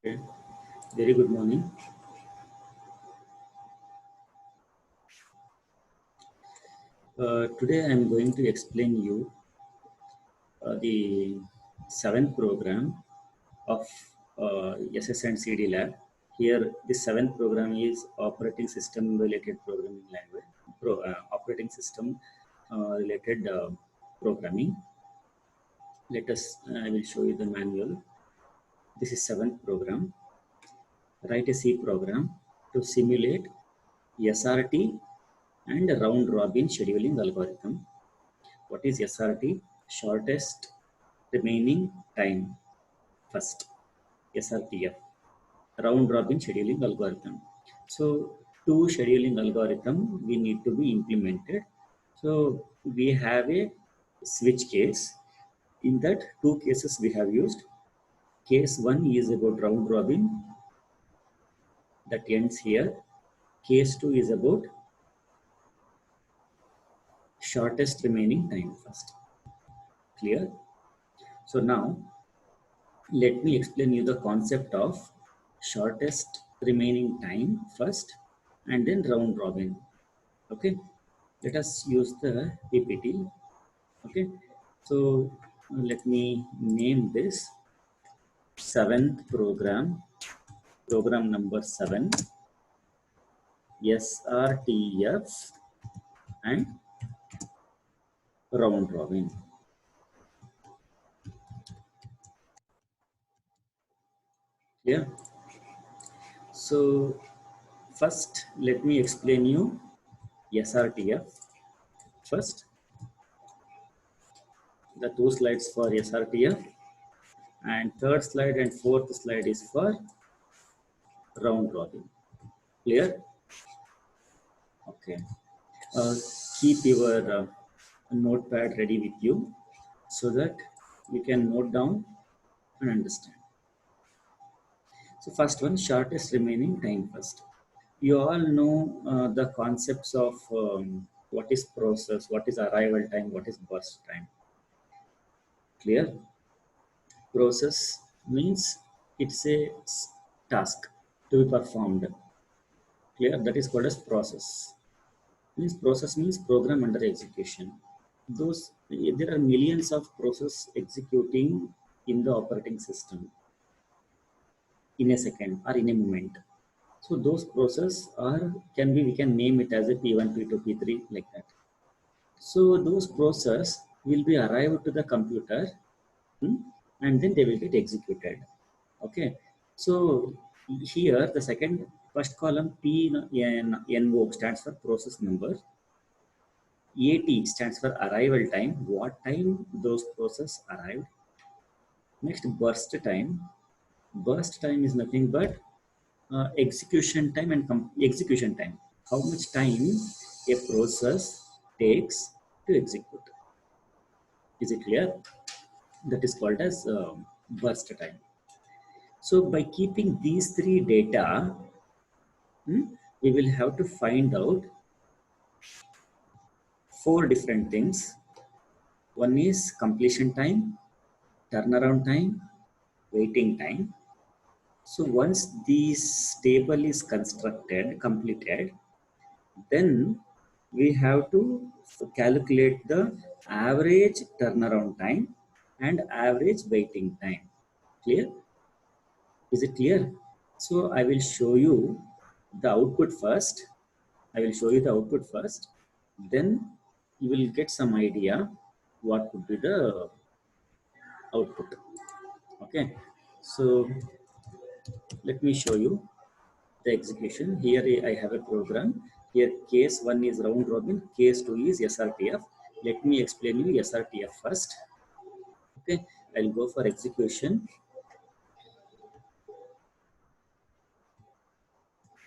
Okay. Very good morning. Today I am going to explain you the seventh program of SS and CD Lab. Here, the seventh program is operating system related programming language, operating system related programming. Let us, I will show you the manual. This is seventh program. Write a C program to simulate SRT and round robin scheduling algorithm. What is SRT? Shortest remaining time first. SRTF. Round robin scheduling algorithm. So two scheduling algorithm we need to be implemented. So we have a switch case. In that two cases we have used. Case 1 is about round robin that ends here. Case 2 is about shortest remaining time first. Clear? So now let me explain you the concept of shortest remaining time first and then round robin. Okay, let us use the PPT. Okay, so let me name this seventh program, program number 7, SRTF and round robin. Yeah, so first let me explain you SRTF first. The two slides for SRTF, and third slide and fourth slide is for round robin. Clear? Okay. Keep your notepad ready with you so that you can note down and understand. So first one, shortest remaining time first. You all know the concepts of what is process, what is arrival time, what is burst time. Clear? Process means it's a task to be performed. Clear? That is called as process. Process means program under execution. There are millions of processes executing in the operating system in a second or in a moment. So those processes we can name it as a P1, P2, P3 like that. So those processes will be arrived to the computer and then they will get executed. Okay. So here the first column PNO stands for process number. AT stands for arrival time, what time those processes arrived. Next, burst time. Burst time is nothing but execution time and execution time. How much time a process takes to execute. Is it clear? That is called as burst time. So by keeping these three data, we will have to find out 4 different things. One is completion time, turnaround time, waiting time. So once this table is completed, then we have to calculate the average turnaround time and average waiting time. Clear? Is it clear? So I will show you the output first. Then you will get some idea what could be the output. Okay. So let me show you the execution. Here I have a program. Here case 1 is round robin, case 2 is SRTF. Let me explain you SRTF first. Okay, I'll go for execution,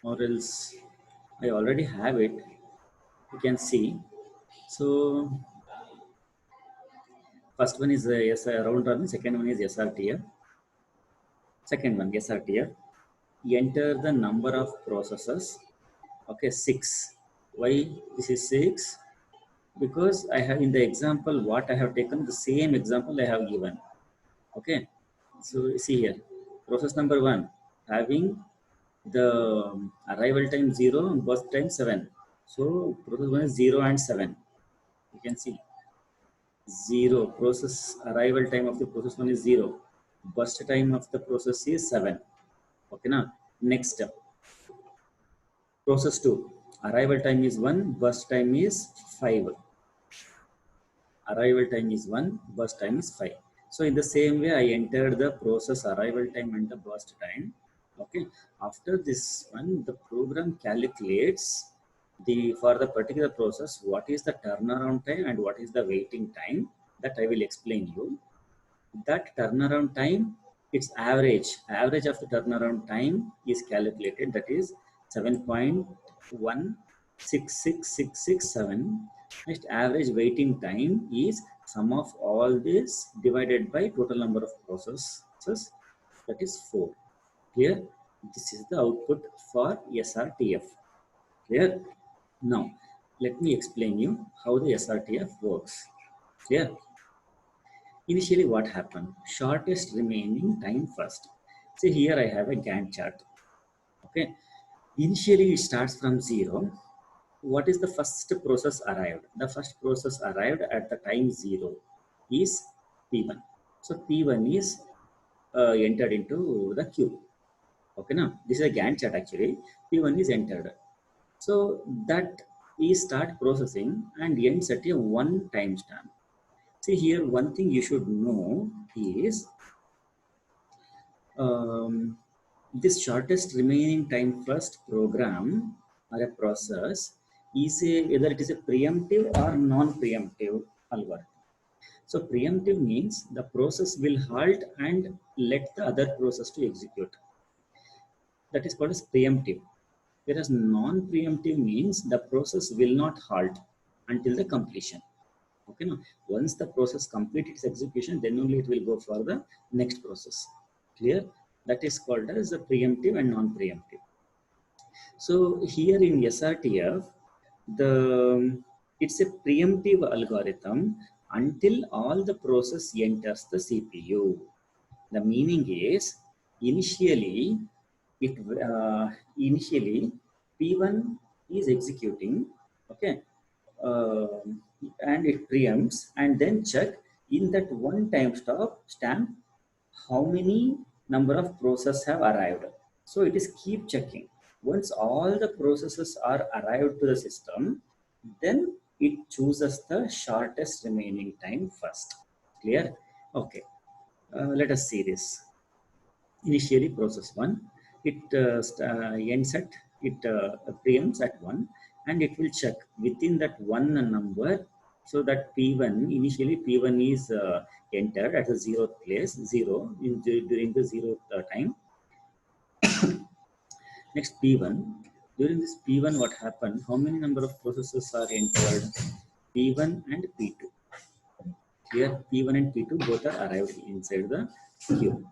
or else I already have it. You can see. So first one is round robin, second one is SRTF. Second one SRTF. Enter the number of processes. Okay, 6. Why this is 6? Because I have in the example what I have taken, the same example I have given. Okay, so see here, process number 1, having the arrival time 0 and burst time 7. So process 1 is 0 and 7. You can see 0 process arrival time of the process 1 is 0. Burst time of the process is 7. Okay, now next step. Process 2. Arrival time is 1, burst time is 5. Arrival time is 1, burst time is 5. So in the same way, I entered the process arrival time and the burst time. Okay. After this one, the program calculates for the particular process what is the turnaround time and what is the waiting time. That I will explain you. That turnaround time, its average of the turnaround time is calculated. That is 7.166667. Next, average waiting time is sum of all this divided by total number of processes, that is 4. Clear? This is the output for SRTF. Clear? Now let me explain you how the SRTF works. Clear? Initially, what happened? Shortest remaining time first. See, here I have a Gantt chart. Okay. Initially, it starts from 0. What is the first process arrived? The first process arrived at the time 0 is P1. So P1 is entered into the queue. Okay, now this is a Gantt chart actually. P1 is entered. So that is start processing and ends at a 1 timestamp. See here, one thing you should know is this shortest remaining time first program or a process is whether it is a preemptive or non-preemptive algorithm. So preemptive means the process will halt and let the other process to execute. That is called as preemptive. Whereas non-preemptive means the process will not halt until the completion. Okay, now once the process completes its execution, then only it will go for the next process. Clear? That is called as a preemptive and non-preemptive. So here in SRTF, it's a preemptive algorithm until all the process enters the CPU. The meaning is initially P1 is executing, okay, and it preempts and then check in that one time stamp how many number of processes have arrived. So it is keep checking. Once all the processes are arrived to the system, then it chooses the shortest remaining time first. Clear? Okay. Let us see this. Initially process 1, it ends at, it preempts at 1 and it will check within that one number. So that P1, initially P1 is entered at the 0th place, 0 during the 0th time. Next P1, during this P1 what happened, how many number of processes are entered? P1 and P2. Here P1 and P2 both are arrived inside the queue.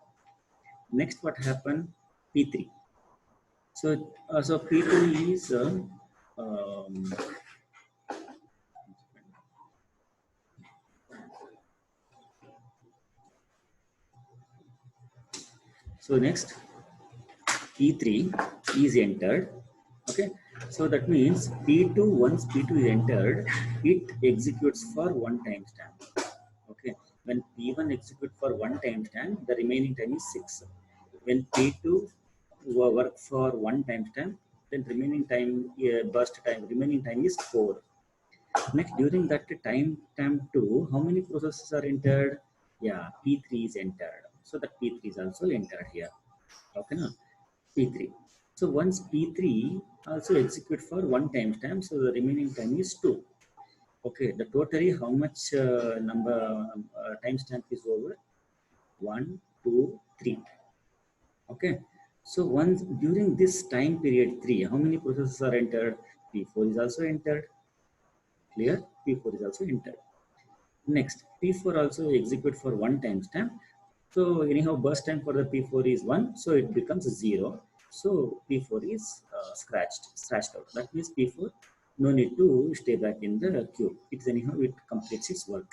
Next what happened? P3. So P2 is so next P3 is entered. Okay, so that means P2, once P2 is entered, it executes for one timestamp. Okay, when P1 executes for one timestamp, the remaining time is 6. When P2 work for one timestamp, then remaining time remaining time is 4. Next, during that timestamp 2, how many processes are entered? Yeah, P3 is entered. So that P3 is also entered here. Okay, no? P3. So once P3 also execute for one timestamp, so the remaining time is 2. Okay, the totally how much number timestamp is over? 1, 2, 3. Okay, so once during this time period 3, how many processes are entered? P4 is also entered. Clear? P4 is also entered. Next, P4 also execute for one timestamp. So anyhow, burst time for the P4 is 1, so it becomes 0. So P4 is scratched out. That means P4 no need to stay back in the queue. It's anyhow it completes its work.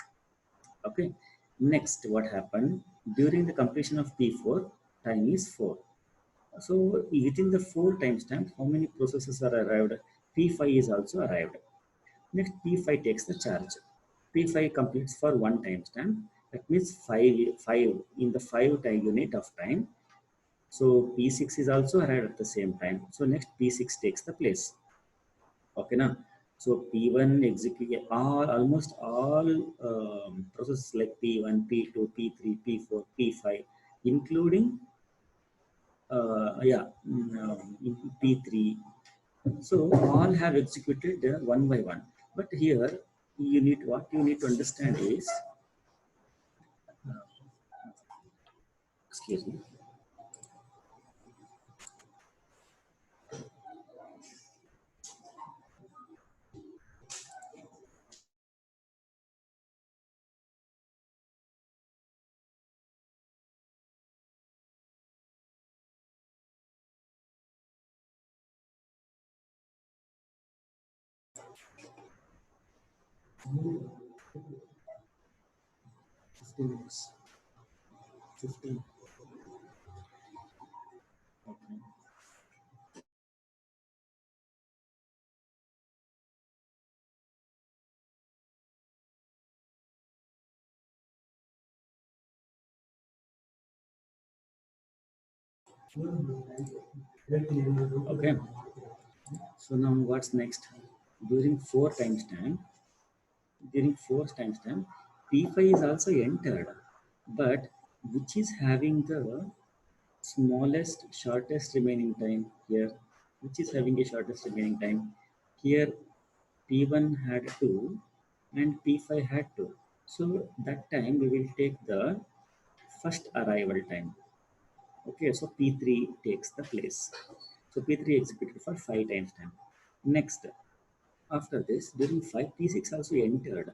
Okay. Next, what happened during the completion of P4? Time is 4. So within the 4 timestamp, how many processes are arrived? P5 is also arrived. Next, P5 takes the charge. P5 completes for 1 timestamp. That means 5 in the 5 time unit of time. So P6 is also arrived at the same time. So next P6 takes the place. Okay, now. So P1 execute almost all processes like P1, P2, P3, P4, P5, including P3. So all have executed one by one. But here what you need to understand is, excuse me. Fifteen minutes. 15. Okay. Okay. So now what's next? During 4 timestamp, P5 is also entered, but which is having the smallest, shortest remaining time here? Which is having a shortest remaining time? Here P1 had 2 and P5 had 2. So that time we will take the first arrival time. Okay, so P3 takes the place. So P3 executed for 5 times time. Next, after this, during 5, P6 also entered.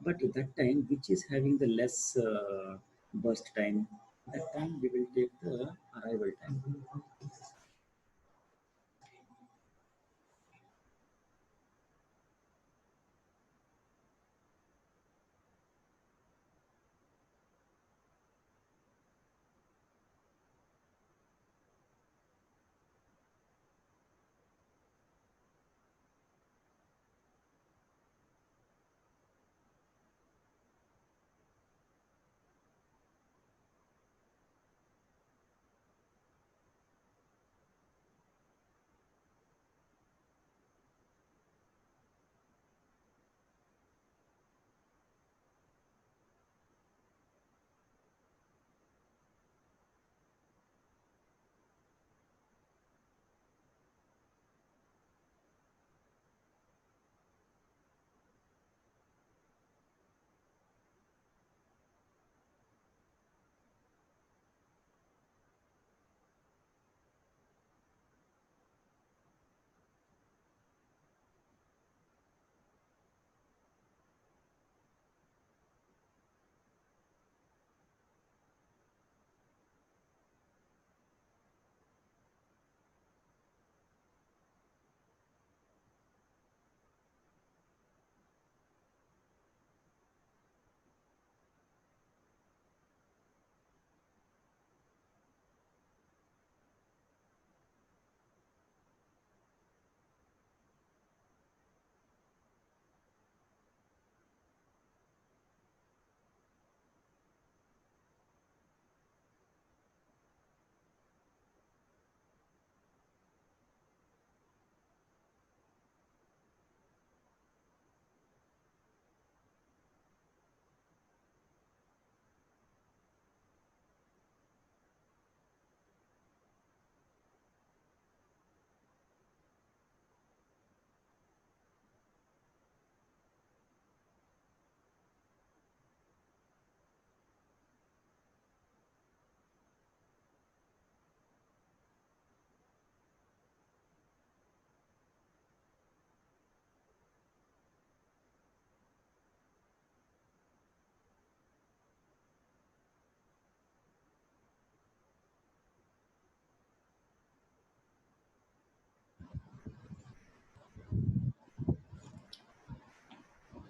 But at that time, which is having the less burst time, that time we will take the arrival time.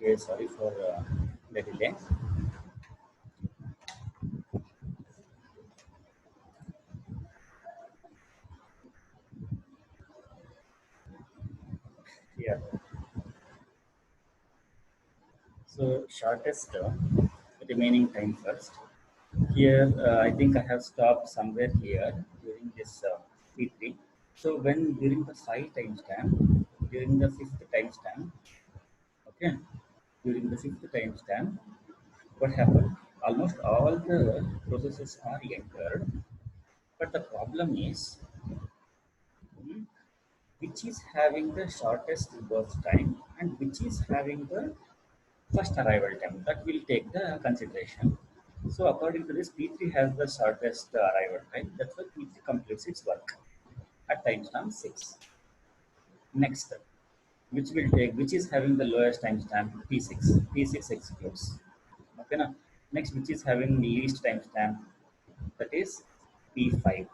Okay, sorry for the delay. So shortest remaining time first. Here, I think I have stopped somewhere here during this P3. So when during the 5 timestamp, during the 5th timestamp, okay, during the 5th timestamp, what happened? Almost all the processes are entered, but the problem is hmm, which is having the shortest birth time and which is having the first arrival time. That will take the consideration. So according to this, P3 has the shortest arrival time. That's why P3 completes its work at timestamp 6. Next, which is having the lowest timestamp P6. P6 executes. Okay, now next, which is having least timestamp, that is P5,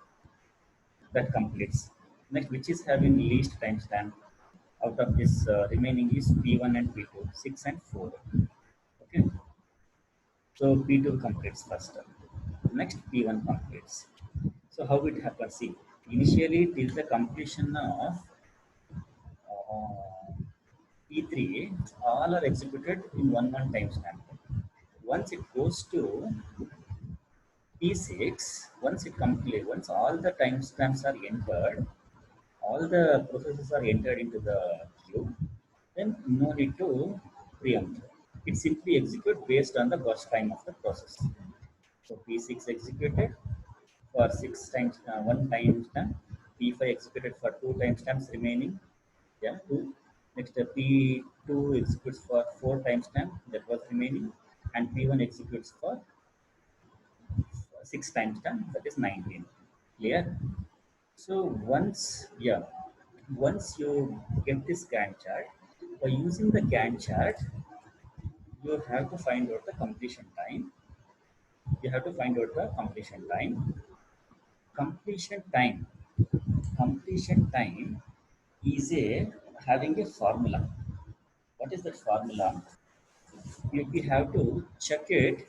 that completes. Next, which is having least timestamp out of this remaining is P1 and P2, 6 and 4. Okay, so P2 completes first. Next, P1 completes. So how it happens? See, initially till the completion of P3, all are executed in one timestamp. Once it goes to P6, once all the timestamps are entered, all the processes are entered into the queue, then no need to preempt. It simply executes based on the burst time of the process. So P6 executed for 6 times, 1 timestamp. P5 executed for 2 timestamps remaining. Yeah, 2. Next, P2 executes for 4 timestamp that was remaining, and P1 executes for 6 timestamp, that is 19. Clear? So once you get this Gantt chart, by using the Gantt chart, you have to find out the completion time. You have to find out the completion time. Completion time. Completion time is a having a formula. What is that formula? You have to check it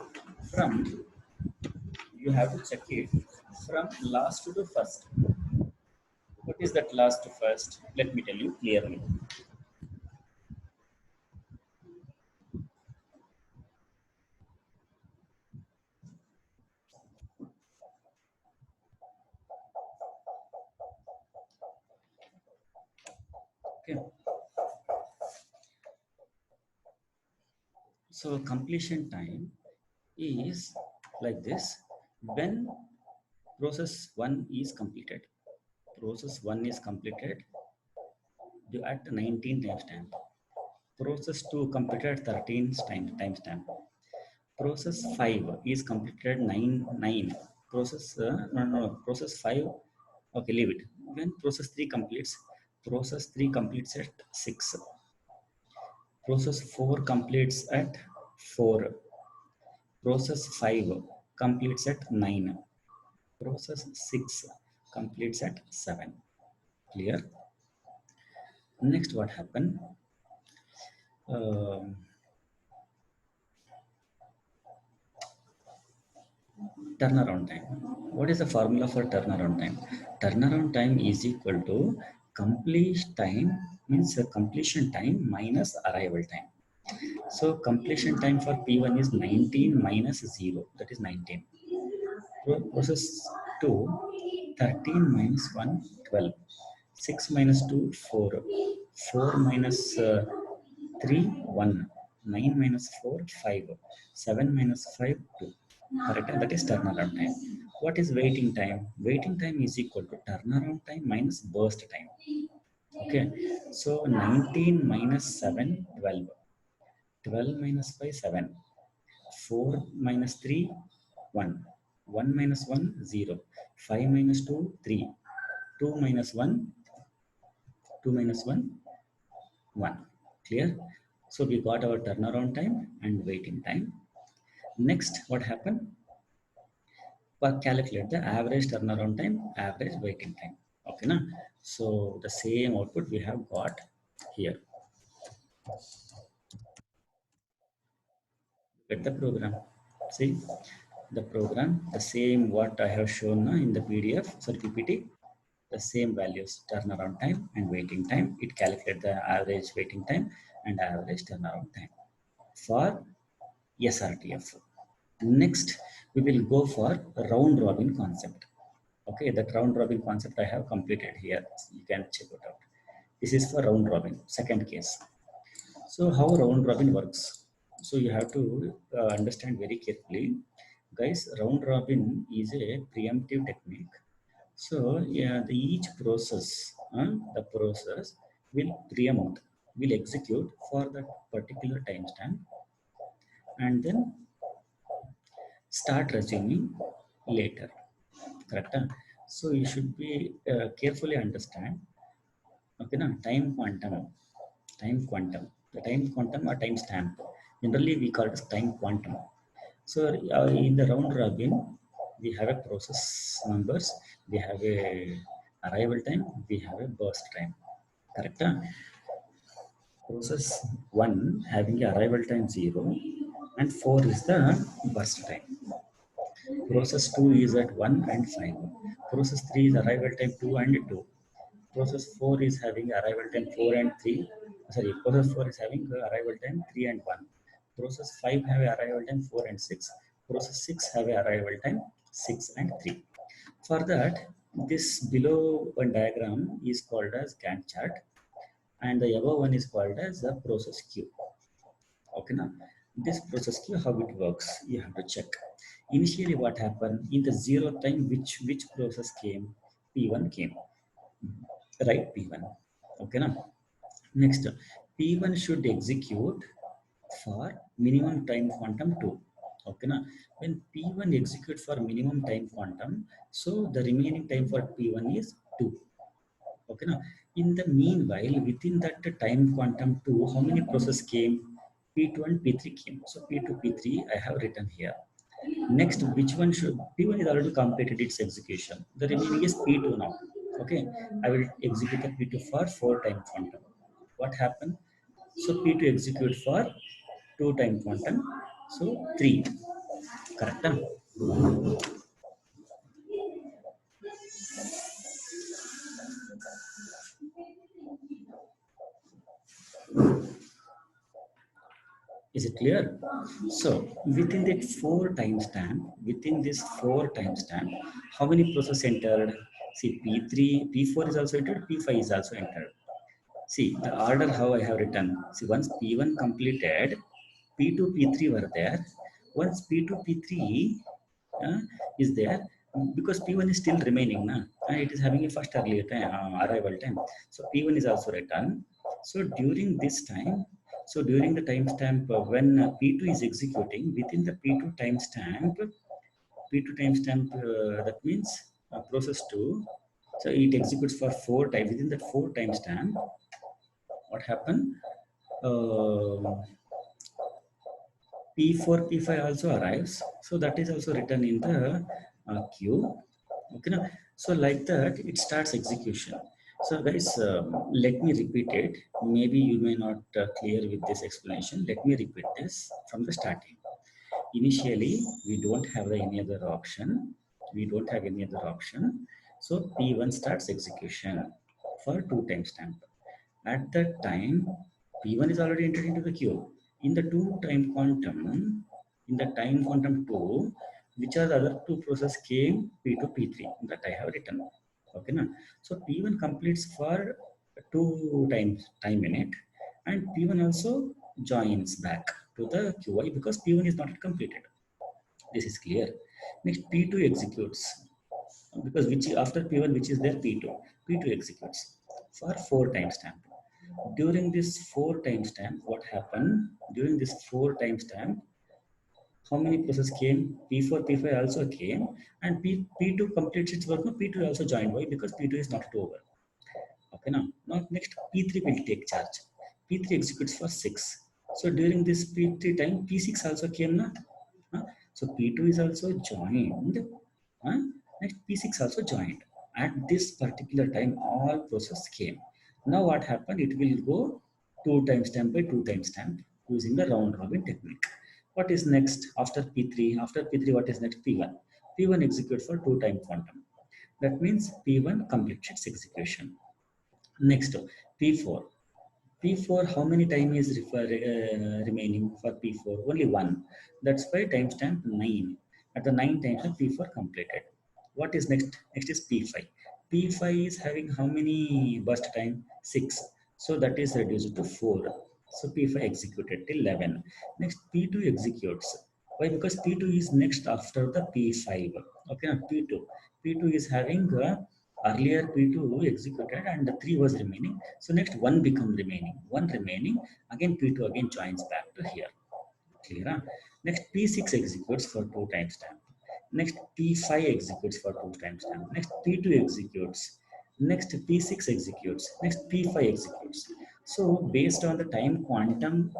from you have to check it from last to first. What is that last to first? Let me tell you clearly. Okay. So completion time is like this. When process 1 is completed, process 1 is completed at 19 timestamp. Process 2 completed 13 timestamp. Process 5 is completed 9. Process process 5. Okay, leave it. When process 3 completes, process 3 completes at 6. Process 4 completes at 4. Process 5 completes at 9. Process 6 completes at 7. Clear? Next, what happened? Um Turnaround time. What is the formula for turnaround time? Turnaround time is equal to completion time, means completion time minus arrival time. So completion time for P1 is 19 minus 0, that is 19. Process 2, 13 minus 1, 12. 6 minus 2, 4. 4 minus 3, 1. 9 minus 4, 5. 7 minus 5, 2. Correct? That is turnaround time. What is waiting time? Waiting time is equal to turnaround time minus burst time. Okay. So 19 minus 7, 12. 12 minus 5, 7. 4 minus 3, 1. 1 minus 1, 0. 5 minus 2, 3. 2 minus 1, 2 minus 1, 1. Clear? So we got our turnaround time and waiting time. Next, what happened? Calculate the average turnaround time, average waiting time. Okay, na? So the same output we have got here. Get the program. See the program, the same what I have shown in the PDF, sorry PPT, the same values, turnaround time and waiting time. It calculates the average waiting time and average turnaround time for SRTF. Next, we will go for round robin concept. Okay, that round robin concept I have completed here. You can check it out. This is for round robin, second case. So how round robin works? So you have to understand very carefully. Guys, round robin is a preemptive technique. So yeah, each process, the process will preempt, will execute for that particular timestamp, and then start resuming later. Correct? So you should be carefully understand. Okay, na time quantum, the time quantum or time stamp. Generally, we call it as time quantum. So in the round robin, we have a process numbers, we have a arrival time, we have a burst time. Correct? Process 1 having a arrival time 0 and 4 is the burst time. Process 2 is at 1 and 5. Process 3 is arrival time 2 and 2. Process 4 is having arrival time 4 and 3. Sorry, process 4 is having arrival time 3 and 1. Process 5 have a arrival time 4 and 6. Process 6 have a arrival time 6 and 3. For that, this below one diagram is called as Gantt chart, and the above one is called as the process queue. Okay, now this process queue, how it works, you have to check. Initially, what happened in the 0 time, which process came? P1 came, right? P1. Okay, now next, P1 should execute for minimum time quantum 2. Okay, now when P1 execute for minimum time quantum, so the remaining time for P1 is 2. Okay, now in the meanwhile, within that time quantum 2, how many process came? P2 and P3 came. So P2, P3 I have written here. Next, which one should, P1 is already completed its execution. The remaining is P2 now. Okay, I will execute the P2 for 4 time quantum. What happened? So P2 execute for 2 time quantum. So 3. Correct? Is it clear? So within that 4 timestamp, within this 4 timestamp, how many process entered? See, P3, P4 is also entered, P5 is also entered. See, the order how I have written. See, once P1 completed, P2, P3 were there. Once P2, P3 is there, because P1 is still remaining, it is having a first earlier time, arrival time. So P1 is also written. So during this time, so during the timestamp when P2 is executing, within the P2 timestamp, that means process 2. So it executes for 4 times. Within that 4 timestamp, what happened? P4, P5 also arrives. So that is also written in the queue. Okay, now, so like that, it starts execution. So guys, let me repeat it. Maybe you may not clear with this explanation. Let me repeat this from the starting. Initially, we don't have any other option. We don't have any other option. So P1 starts execution for 2 timestamp. At that time, P1 is already entered into the queue. In the 2 time quantum, in the time quantum 2, which are the other 2 process came? P2, P3, that I have written. Okay, na? So P1 completes for 2 times time minute, and P1 also joins back to the QI because P1 is not completed. This is clear. Next, P2 executes because which after P1, which is there, P2. P2 executes for 4 timestamp. During this 4 timestamp, what happened? During this 4 timestamp, how many process came? P4, P5 also came, and P2 completes its work. No, P2 also joined. Why? Because P2 is not over. Okay, now next P3 will take charge. P3 executes for 6. So during this P3 time, P6 also came. Na? So P2 is also joined. Next P6 also joined. At this particular time, all process came. Now what happened? It will go 2 timestamp by 2 timestamp using the round robin technique. What is next after P3? After P3, what is next? P1. P1 executes for 2 time quantum. That means P1 completes its execution. Next, P4. P4, how many time is remaining for P4? Only one. That's why timestamp 9. At the 9 timestamp, P4 completed. What is next? Next is P5. P5 is having how many burst time? 6. So that is reduced to 4. So P5 executed till 11. Next, P2 executes. Why? Because P2 is next after the P5. Okay, now P2. P2 is having earlier P2 executed and 3 was remaining. So next 1 become remaining. 1 remaining. Again P2 again joins back to here. Clear? Huh? Next P6 executes for 2 timestamp. Next P5 executes for 2 timestamp. Next P2 executes. Next P6 executes. Next P5 executes. So based on the time quantum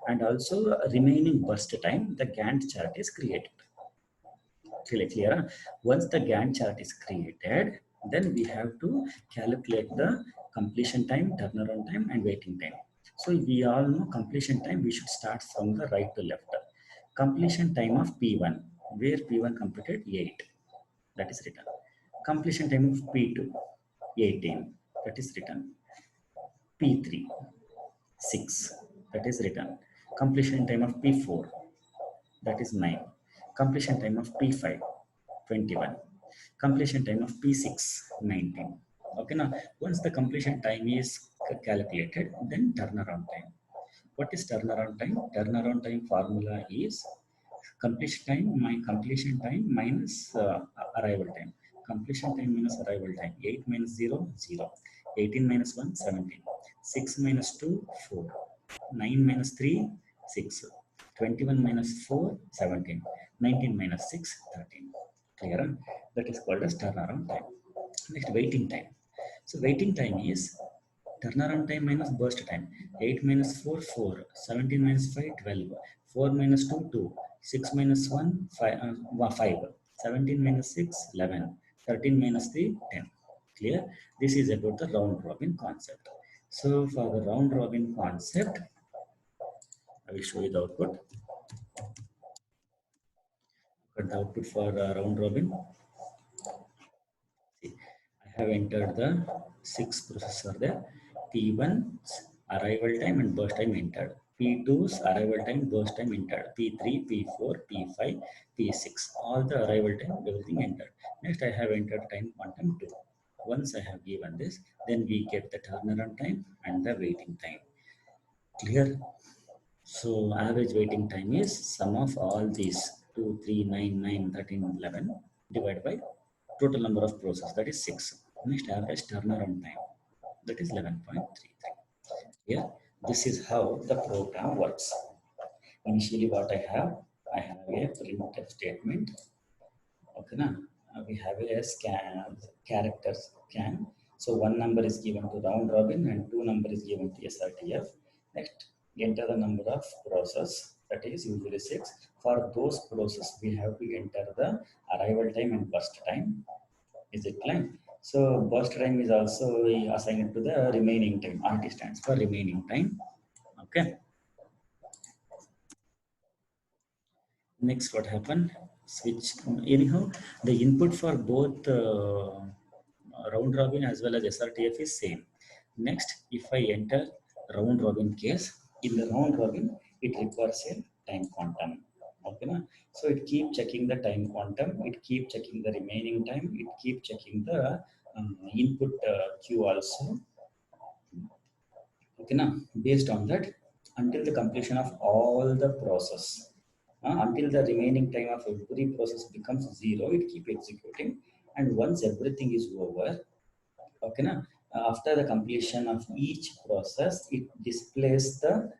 and also remaining burst time, the Gantt chart is created. Clear? Once the Gantt chart is created, then we have to calculate the completion time, turnaround time, and waiting time. So we all know completion time, we should start from the right to left. Completion time of P1, where P1 completed 8, that is written. Completion time of P2, 18, that is written. P3, 6, that is written. Completion time of P4, that is 9. Completion time of P5, 21. Completion time of P6, 19. Okay, now once the completion time is calculated, then turnaround time. What is turnaround time? Turnaround time formula is completion time minus arrival time. Completion time minus arrival time. 8 minus 0, 0. 18 minus 1, 17. 6 minus 2, 4. 9 minus 3, 6. 21 minus 4, 17. 19 minus 6, 13. Clear? That is called as turnaround time. Next, waiting time. So waiting time is turnaround time minus burst time. 8 minus 4, 4. 17 minus 5, 12. 4 minus 2, 2. 6 minus 1, 5. 17 minus 6, 11. 13 minus 3, 10. Clear? This is about the round robin concept. So for the round robin concept, I will show you the output. Got the output for round robin. See, I have entered the 6 processor there. P1's arrival time and burst time entered. P2's arrival time, burst time entered. P3, P4, P5, P6. All the arrival time, everything entered. Next, I have entered time quantum 2. Once I have given this, then we get the turnaround time and the waiting time. Clear? So average waiting time is sum of all these 2, 3, 9, 9, 13, 11 divided by total number of processes, that is 6. Next, average turnaround time, that is 11.33. Here, this is how the program works. Initially, what I have a printf statement. Okay, now we have a scan character scan. So one number is given to round robin and 2 number is given to SRTF. Next, enter the number of process, that is usually 6. For those process, we have to enter the arrival time and burst time. Is it clear? So burst time is also assigned to the remaining time. RT stands for remaining time. Okay. Next, what happened? Switch. Anyhow, the input for both round robin as well as SRTF is same. Next, if I enter round robin case, in the round robin, it requires a time quantum. Okay, na? So it keep checking the time quantum, it keep checking the remaining time, it keep checking the input queue also. Okay, na? Based on that, until the completion of all the process, until the remaining time of every process becomes 0, it keep executing. And once everything is over, okay, na? After the completion of each process, it displays the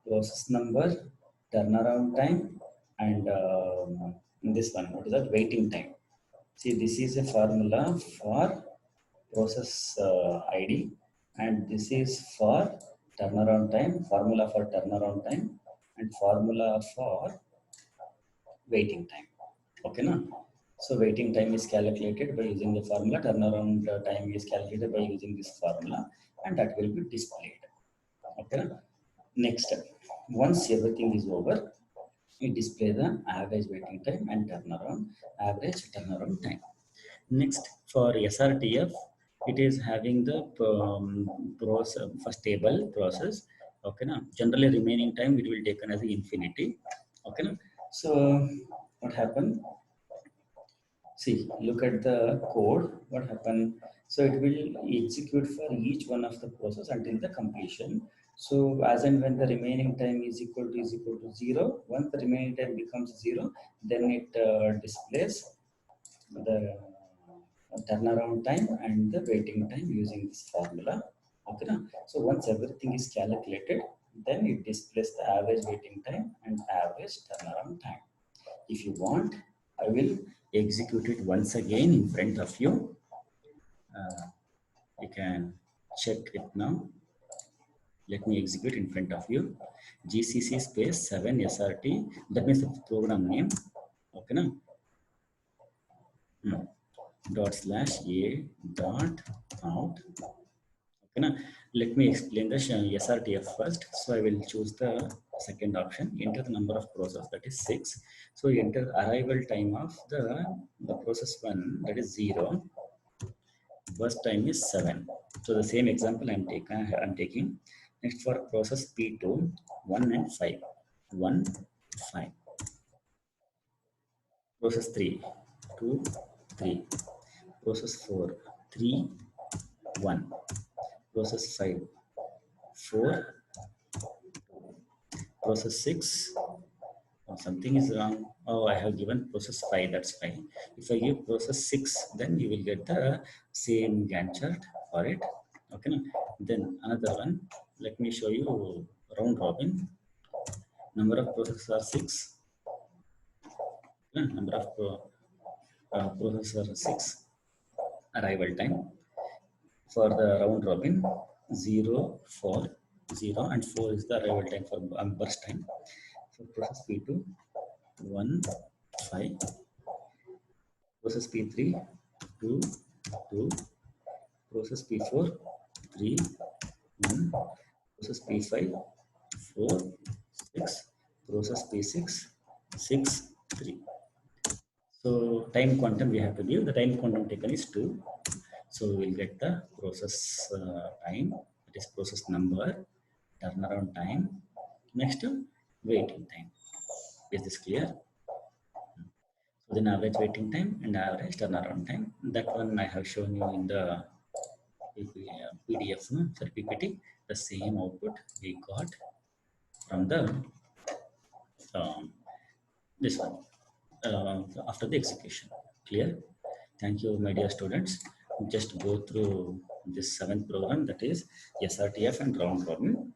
process number, turnaround time, and this one, what is that? Waiting time. See, this is a formula for process ID, and this is for turnaround time, formula for turnaround time, and formula for waiting time. Okay, na? So waiting time is calculated by using the formula, turnaround time is calculated by using this formula, and that will be displayed. Okay, na? Next, once everything is over, it displays the average waiting time and average turnaround time. Next, for SRTF, it is having the process first table process. Okay, now generally remaining time it will taken as infinity. Okay, now so what happened? See, look at the code. What happened? So it will execute for each one of the process until the completion. So as and when the remaining time is equal to 0, once the remaining time becomes 0, then it displays the turnaround time and the waiting time using this formula. Okay, na? So once everything is calculated, then it displays the average waiting time and average turnaround time. If you want, I will execute it once again in front of you. You can check it now. Let me execute in front of you. GCC space 7 SRT. That means the program name. Okay, now. Dot slash a dot out. Okay, now let me explain the SRTF first. So I will choose the second option. Enter the number of process, that is 6. So enter arrival time of the process 1, that is 0. Burst time is 7. So the same example I'm taking. Next for process P2, 1 and 5. 1, 5. Process 3, 2, 3. Process 4, 3, 1. Process 5, 4. Process 6, something is wrong. Oh, I have given process 5, that's fine. If I give process 6, then you will get the same Gantt chart for it. Okay, now then another one, let me show you round robin. Number of processes are 6. Number of processes are 6. Arrival time for the round robin 0, 4, 0 and 4 is the arrival time for burst time. So process P2, 1, 5. Process P3, 2, 2. Process P4, 3, 1. Process P5, 4, 6. Process P6, 6, 3. So time quantum we have to give. The time quantum taken is 2. So we will get the process time, that is process number, turnaround time, next waiting time. Is this clear? So then average waiting time and average turnaround time. That one I have shown you in the PDF, sorry, PPT. The same output we got from the this one after the execution. Clear? Thank you, my dear students. Just go through this 7th program, that is SRTF and round robin.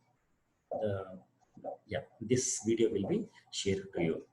Yeah, this video will be shared to you.